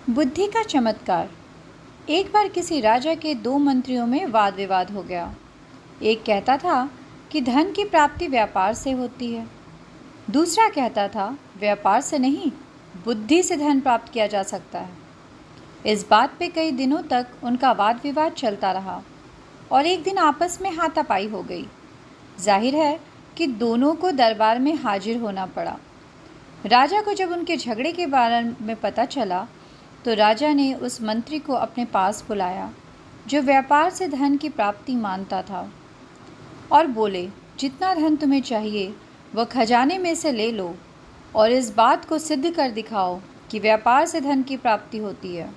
बुद्धि का चमत्कार। एक बार किसी राजा के दो मंत्रियों में वाद विवाद हो गया। एक कहता था कि धन की प्राप्ति व्यापार से होती है। दूसरा कहता था व्यापार से नहीं, बुद्धि से धन प्राप्त किया जा सकता है। इस बात पे कई दिनों तक उनका वाद विवाद चलता रहा और एक दिन आपस में हाथापाई हो गई। जाहिर है कि दोनों को दरबार में हाजिर होना पड़ा। राजा को जब उनके झगड़े के बारे में पता चला तो राजा ने उस मंत्री को अपने पास बुलाया जो व्यापार से धन की प्राप्ति मानता था और बोले, जितना धन तुम्हें चाहिए वह खजाने में से ले लो और इस बात को सिद्ध कर दिखाओ कि व्यापार से धन की प्राप्ति होती है।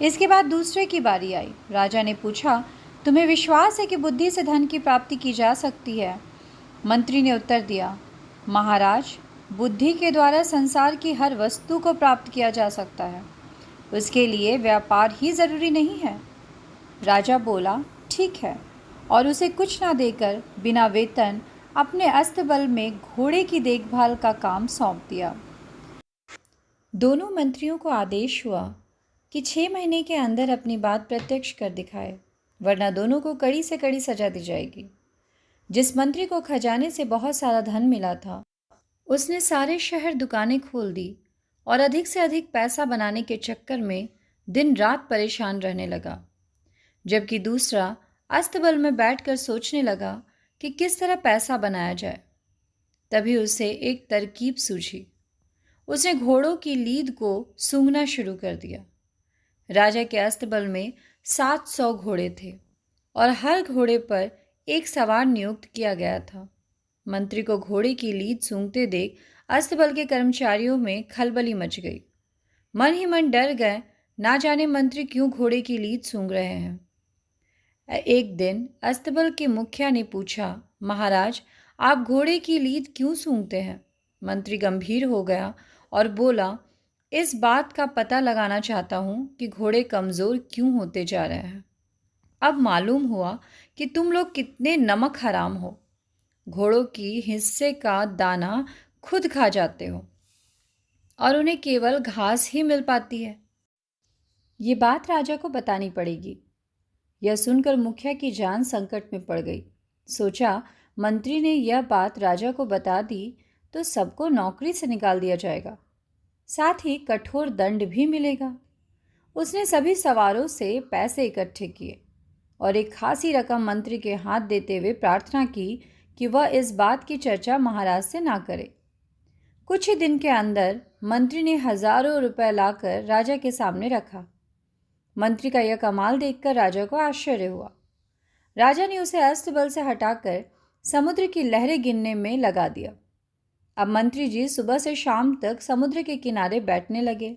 इसके बाद दूसरे की बारी आई। राजा ने पूछा, तुम्हें विश्वास है कि बुद्धि से धन की प्राप्ति की जा सकती है? मंत्री ने उत्तर दिया, महाराज, बुद्धि के द्वारा संसार की हर वस्तु को प्राप्त किया जा सकता है, उसके लिए व्यापार ही ज़रूरी नहीं है। राजा बोला, ठीक है, और उसे कुछ ना देकर बिना वेतन अपने अस्तबल में घोड़े की देखभाल का काम सौंप दिया। दोनों मंत्रियों को आदेश हुआ कि 6 महीने के अंदर अपनी बात प्रत्यक्ष कर दिखाए, वरना दोनों को कड़ी से कड़ी सजा दी जाएगी। जिस मंत्री को खजाने से बहुत सारा धन मिला था, उसने सारे शहर दुकानें खोल दी और अधिक से अधिक पैसा बनाने के चक्कर में दिन रात परेशान रहने लगा। जबकि दूसरा अस्तबल में बैठकर सोचने लगा कि किस तरह पैसा बनाया जाए। तभी उसे एक तरकीब सूझी। उसने घोड़ों की लीद को सूंघना शुरू कर दिया। राजा के अस्तबल में 700 घोड़े थे और हर घोड़े पर एक सवार नियुक्त किया गया था। मंत्री को घोड़े की लीद सूंघते देख अस्तबल के कर्मचारियों में खलबली मच गई। मन ही मन डर गए, ना जाने मंत्री क्यों घोड़े की लीद सूंघ रहे हैं। एक दिन अस्तबल के मुखिया ने पूछा, महाराज, आप घोड़े की लीद क्यों सूंघते हैं? मंत्री गंभीर हो गया और बोला, इस बात का पता लगाना चाहता हूँ कि घोड़े कमज़ोर क्यों होते जा रहे हैं। अब मालूम हुआ कि तुम लोग कितने नमक हराम हो। घोड़ों की हिस्से का दाना खुद खा जाते हो और उन्हें केवल घास ही मिल पाती है। ये बात राजा को बतानी पड़ेगी। यह सुनकर मुखिया की जान संकट में पड़ गई। सोचा, मंत्री ने यह बात राजा को बता दी तो सबको नौकरी से निकाल दिया जाएगा, साथ ही कठोर दंड भी मिलेगा। उसने सभी सवारों से पैसे इकट्ठे किए और एक खासी रकम मंत्री के हाथ देते हुए प्रार्थना की कि वह इस बात की चर्चा महाराज से ना करे। कुछ ही दिन के अंदर मंत्री ने हजारों रुपए लाकर राजा के सामने रखा। मंत्री का यह कमाल देखकर राजा को आश्चर्य हुआ। राजा ने उसे अस्तबल से हटाकर समुद्र की लहरें गिनने में लगा दिया। अब मंत्री जी सुबह से शाम तक समुद्र के किनारे बैठने लगे,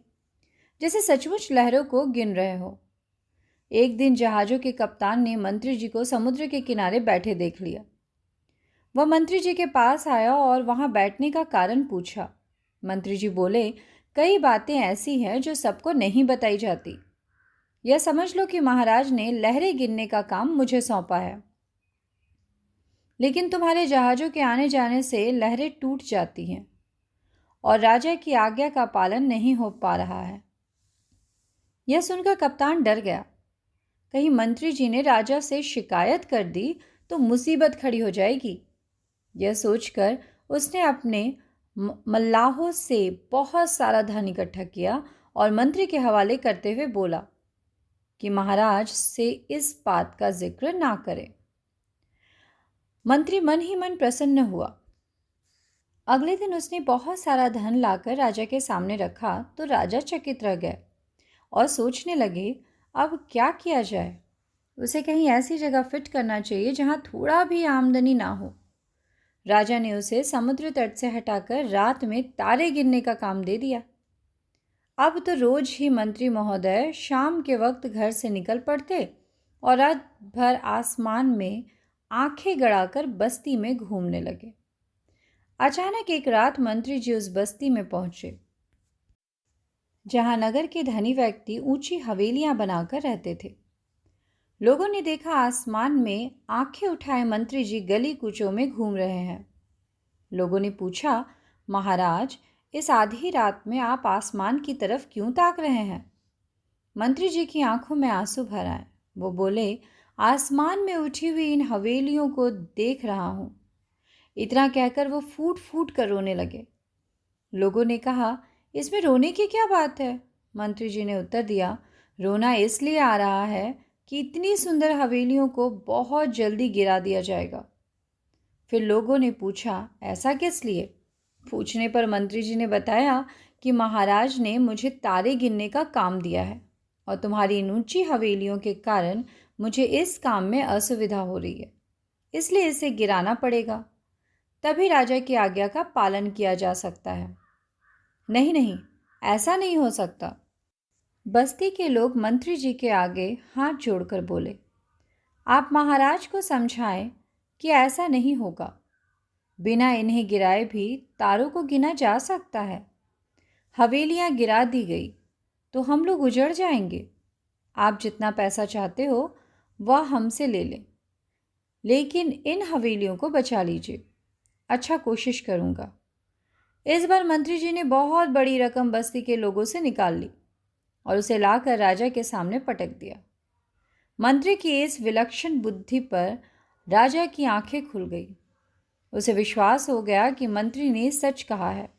जैसे सचमुच लहरों को गिन रहे हो। एक दिन जहाज़ों के कप्तान ने मंत्री जी को समुद्र के किनारे बैठे देख लिया। वह मंत्री जी के पास आया और वहां बैठने का कारण पूछा। मंत्री जी बोले, कई बातें ऐसी हैं जो सबको नहीं बताई जाती। यह समझ लो कि महाराज ने लहरें गिनने का काम मुझे सौंपा है, लेकिन तुम्हारे जहाज़ों के आने जाने से लहरें टूट जाती हैं और राजा की आज्ञा का पालन नहीं हो पा रहा है। यह सुनकर कप्तान डर गया। कहीं मंत्री जी ने राजा से शिकायत कर दी तो मुसीबत खड़ी हो जाएगी। यह सोचकर उसने अपने मल्लाहों से बहुत सारा धन इकट्ठा किया और मंत्री के हवाले करते हुए बोला कि महाराज से इस बात का जिक्र ना करें। मंत्री मन ही मन प्रसन्न हुआ। अगले दिन उसने बहुत सारा धन लाकर राजा के सामने रखा तो राजा चकित रह गए और सोचने लगे, अब क्या किया जाए। उसे कहीं ऐसी जगह फिट करना चाहिए जहां थोड़ा भी आमदनी ना हो। राजा ने उसे समुद्र तट से हटाकर रात में तारे गिनने का काम दे दिया। अब तो रोज ही मंत्री महोदय शाम के वक्त घर से निकल पड़ते और रात भर आसमान में आंखें गड़ाकर बस्ती में घूमने लगे। अचानक एक रात मंत्री जी उस बस्ती में पहुंचे जहां नगर के धनी व्यक्ति ऊंची हवेलियां बनाकर रहते थे। लोगों ने देखा आसमान में आंखें उठाए मंत्री जी गली कूचों में घूम रहे हैं। लोगों ने पूछा, महाराज, इस आधी रात में आप आसमान की तरफ क्यों ताक रहे हैं? मंत्री जी की आंखों में आंसू भर आए। वो बोले, आसमान में उठी हुई इन हवेलियों को देख रहा हूँ। इतना कहकर वो फूट फूट कर रोने लगे। लोगों ने कहा, इसमें रोने की क्या बात है? मंत्री जी ने उत्तर दिया, रोना इसलिए आ रहा है कि इतनी सुंदर हवेलियों को बहुत जल्दी गिरा दिया जाएगा। फिर लोगों ने पूछा, ऐसा किस लिए? पूछने पर मंत्री जी ने बताया कि महाराज ने मुझे तारे गिनने का काम दिया है और तुम्हारी इन ऊंची हवेलियों के कारण मुझे इस काम में असुविधा हो रही है, इसलिए इसे गिराना पड़ेगा। तभी राजा की आज्ञा का पालन किया जा सकता है। नहीं नहीं, ऐसा नहीं हो सकता। बस्ती के लोग मंत्री जी के आगे हाथ जोड़कर बोले, आप महाराज को समझाएं कि ऐसा नहीं होगा। बिना इन्हें गिराए भी तारों को गिना जा सकता है। हवेलियां गिरा दी गई तो हम लोग उजड़ जाएंगे। आप जितना पैसा चाहते हो वह हमसे ले लें, लेकिन इन हवेलियों को बचा लीजिए। अच्छा, कोशिश करूँगा। इस बार मंत्री जी ने बहुत बड़ी रकम बस्ती के लोगों से निकाल ली और उसे लाकर राजा के सामने पटक दिया। मंत्री की इस विलक्षण बुद्धि पर राजा की आंखें खुल गई। उसे विश्वास हो गया कि मंत्री ने सच कहा है।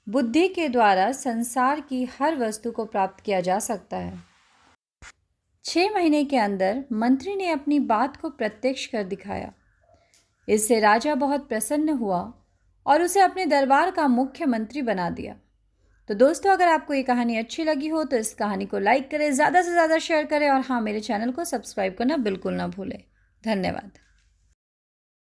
बुद्धि के द्वारा संसार की हर वस्तु को प्राप्त किया जा सकता है। 6 महीने के अंदर मंत्री ने अपनी बात को प्रत्यक्ष कर दिखाया। इससे राजा बहुत प्रसन्न हुआ और उसे अपने दरबार का मुख्य मंत्री बना दिया। तो दोस्तों, अगर आपको ये कहानी अच्छी लगी हो तो इस कहानी को लाइक करें, ज़्यादा से ज़्यादा शेयर करें और हाँ, मेरे चैनल को सब्सक्राइब करना बिल्कुल ना भूलें। धन्यवाद।